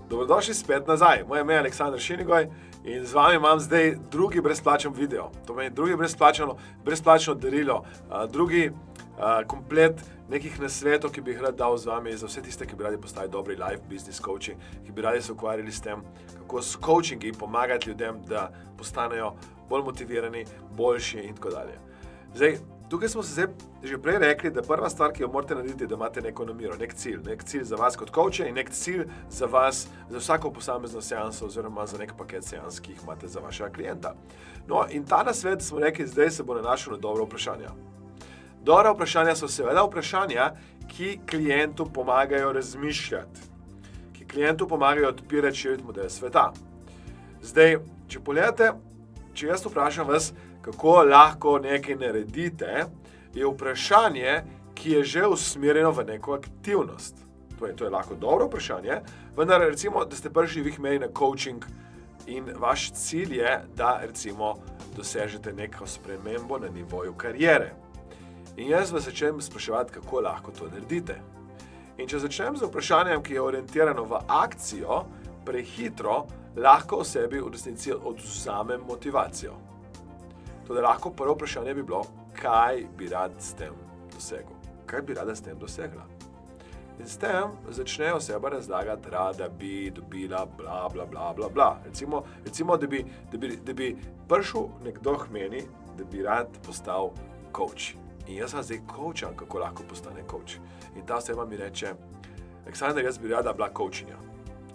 Dobrodošli spet nazaj. Moje ime je Aleksandar Šinigoj in z vami imam zdaj drugi brezplačen video. To pomeni drugi brezplačno darilo, drugi komplet nekih nasvetov, ki bi jih rad dal z vami za vse tiste, ki bi radi postali dobri life business coachi, ki bi radi se ukvarjali s tem, kako s coachingi pomagati ljudem, da postanejo bolj motivirani, boljši in tako dalje. Zdaj, tukaj smo se že prej rekli, da prva stvar, ki jo morate narediti, je, da imate neko namero, nek cilj za vas kot coache in nek cilj za vas, za vsako posamezno seanso oziroma za nek paket seans, ki jih imate za vašega klienta. No, in ta nasvet, smo rekli, zdaj se bo nanašal na dobra vprašanja. Dobra vprašanja so seveda vprašanja, ki klientu pomagajo razmišljati, ki klientu pomagajo odpirati, širiti model sveta. Zdaj, če pogledate, če jaz vprašam vas, kako lahko nekaj naredite, je vprašanje, ki je že usmerjeno v neko aktivnost. To je lahko dobro vprašanje, vendar recimo, da ste prvi v meri na coaching in vaš cilj je, da recimo dosežete neko spremembo na nivoju kariere. In jaz vas začnem spraševati, kako lahko to naredite. In če začnem z vprašanjem, ki je orientirano v akcijo, prehitro lahko v sebi v resnici odvzamem motivacijo. Toda lahko prvo vprašanje bi bilo, kaj bi rad s tem dosegel? Kaj bi rada s tem dosegla? In s tem začne oseba razlagati, rada bi dobila bla, bla, bla, bla, bla. Recimo da bi prišel nekdo k meni, da bi rad postal coach. In jaz vas zdaj coacham, kako lahko postane coach. In ta oseba mi reče, Aleksandar, jaz bi rada bila coachinja,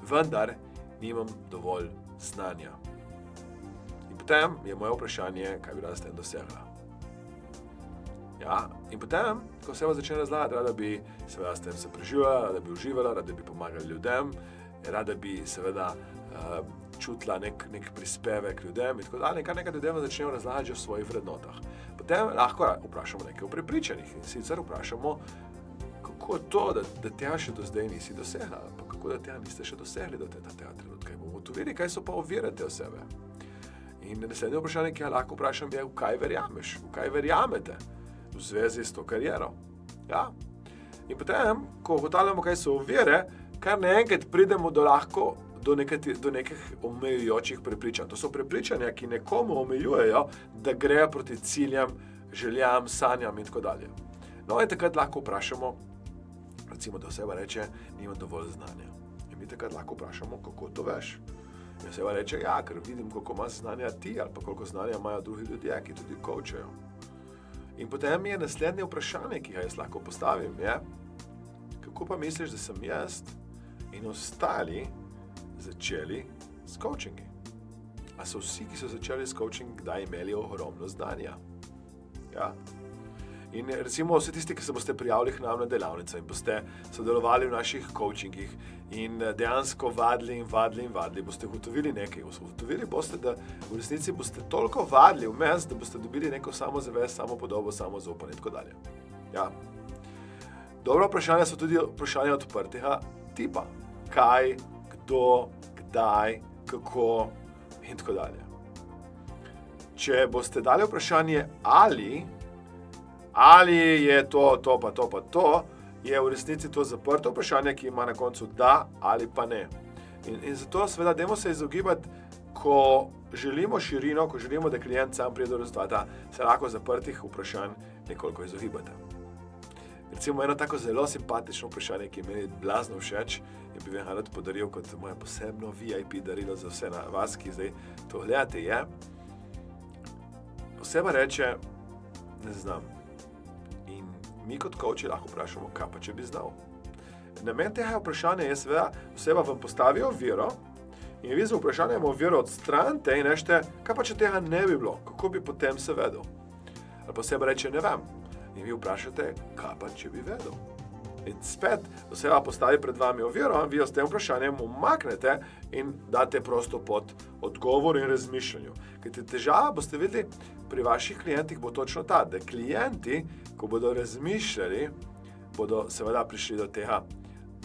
vendar nimam dovolj znanja. Potem je moje vprašanje, kaj bi rada s tem dosegla. Ja, in potem, ko se začne razlagati, rada bi seveda s tem se preživljala, rada bi uživala, rada bi pomagali ljudem, rada bi seveda čutila nek prispevek ljudem in tako dalje, kar nekaj ljudem začnejo razlagati že v svojih vrednotah. Potem lahko vprašamo nekaj o prepričanjih in sicer vprašamo, kako je to, da tega še do zdaj nisi dosegla, pa kako da tega niste še dosegli do tega trenutka. In bomo ugotovili, kaj so pa ovire te osebe. In naslednje vprašanje, ki ga lahko vprašam, je, v kaj verjameš, v kaj verjamete v zvezi s to kariero. Ja? In potem, ko ugotavljamo, kaj so ovire, kar naenkrat pridemo do nekih omejujočih prepričanj. To so prepričanja, ki nekomu omejujejo, da gre proti ciljem, željam, sanjam in tako dalje. No, in takrat lahko vprašamo, recimo, da oseba reče, nimam dovolj znanja. In mi takrat lahko vprašamo, kako to veš. In oseba reče, ja, ker vidim, koliko imaš znanja ti ali pa koliko znanja imajo drugi ljudje, ki tudi coachajo. In potem je naslednje vprašanje, ki ga jaz lahko postavim, je, kako pa misliš, da sem jaz in ostali začeli s coachingi? A so vsi, ki so začeli s coaching, kdaj imeli ogromno znanja? Ja? In recimo vsi tisti, ki se boste prijavili k nam na delavnico in boste sodelovali v naših coachingih in dejansko vadili, boste ugotovili nekaj. Ugotovili boste, da v resnici boste toliko vadili vmes, da boste dobili neko samozavest, samopodobo, samozaupanje in tako dalje. Ja. Dobra vprašanja so tudi vprašanja odprtega tipa. Kaj, kdo, kdaj, kako in tako dalje. Če boste dali vprašanje ali je to pa to, je v resnici to zaprto vprašanje, ki ima na koncu da ali pa ne. In zato seveda dajmo se izogibati, ko želimo širino, ko želimo, da klient sam pride do rezultata, se lahko zaprtih vprašanj nekoliko izogibate. Recimo eno tako zelo simpatično vprašanje, ki mi je blazno všeč in bi vam rad podaril kot moje posebno VIP darilo za vse na vas, ki zdaj to gledate, je, oseba reče, ne znam. In mi kot coachi lahko vprašamo, kaj pa če bi znal. Namen tega vprašanja je seveda, oseba vam postavi oviro in vi z vprašanjem oviro odstranite in rečete, kaj pa če tega ne bi bilo, kako bi potem se vedel. Ali pa oseba reče, ne vem. In vi vprašate, kaj pa če bi vedel. In spet oseba postavi pred vami oviro, vi s tem vprašanjem umaknete in date prosto pod odgovor in razmišljanju. Kajti težava, boste videli, pri vaših klientih bo točno ta, da klienti, ko bodo razmišljali, bodo seveda prišli do tega,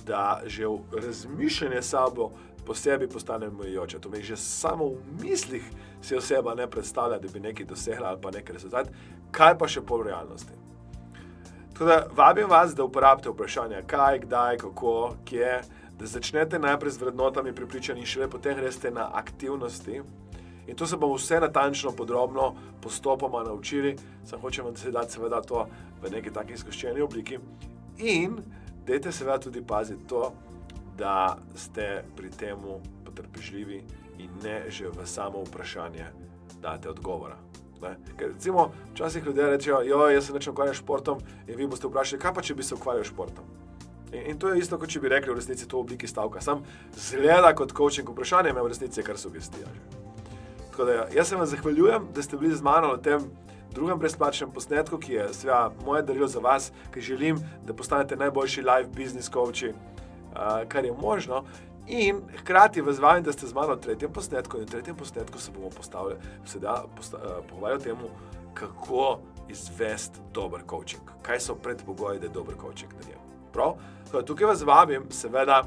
da že v razmišljanje sabo po sebi postane omejujoče. To že samo v mislih si oseba ne predstavlja, da bi nekaj dosegla ali pa nekaj rezultat, kaj pa še pol v realnosti. Tako da vabim vas, da uporabite vprašanja kaj, kdaj, kako, kje, da začnete najprej z vrednotami prepričani in šele potem greste na aktivnosti. In to se bomo vse natančno, podrobno, postopoma naučili, samo hočem vam dati seveda to v neki taki izkoščeni obliki. In dajte seveda tudi paziti to, da ste pri temu potrpežljivi in ne že v samo vprašanje date odgovora. Ne? Ker recimo, včasih ljudje rečejo, jaz se nečem ukvarjam športom in vi boste vprašali, kaj pa če bi se ukvarjal športom? In to je isto, kot če bi rekli v resnici to v obliki stavka. Sam zgleda kot coaching vprašanje, v resnici je kar sugestija. Tako da jaz se vam zahvaljujem, da ste bili z mano na tem drugem brezplačnem posnetku, ki je seveda moje darilo za vas, ki želim, da postanete najboljši live business coachi, kar je možno. In hkrati vas vabim, da ste z mano v tretjem posnetku in v tretjem posnetku se bomo pogovarjali o tem, kako izvesti dober coaching. Kaj so predpogoji, da je dober coaching narejen. Prav? Tukaj vas vabim, seveda,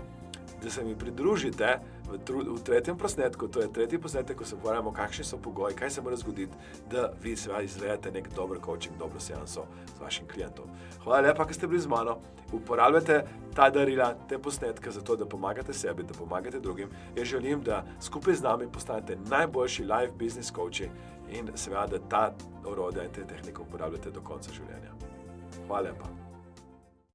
da se mi pridružite v tretjem posnetku, to je tretji posnetek, ko se pogovarjamo, kakšni so pogoji, kaj se mora zgoditi, da vi seveda izvedete nek dober coaching, dobro seanso z vašim klientom. Hvala lepa, ker ste bili z mano. Uporabljate ta darila, te posnetke za to, da pomagate sebi, da pomagate drugim. Jaz želim, da skupaj z nami postanete najboljši live business coachi in seveda, da ta orodja in te tehnike uporabljate do konca življenja. Hvala lepa.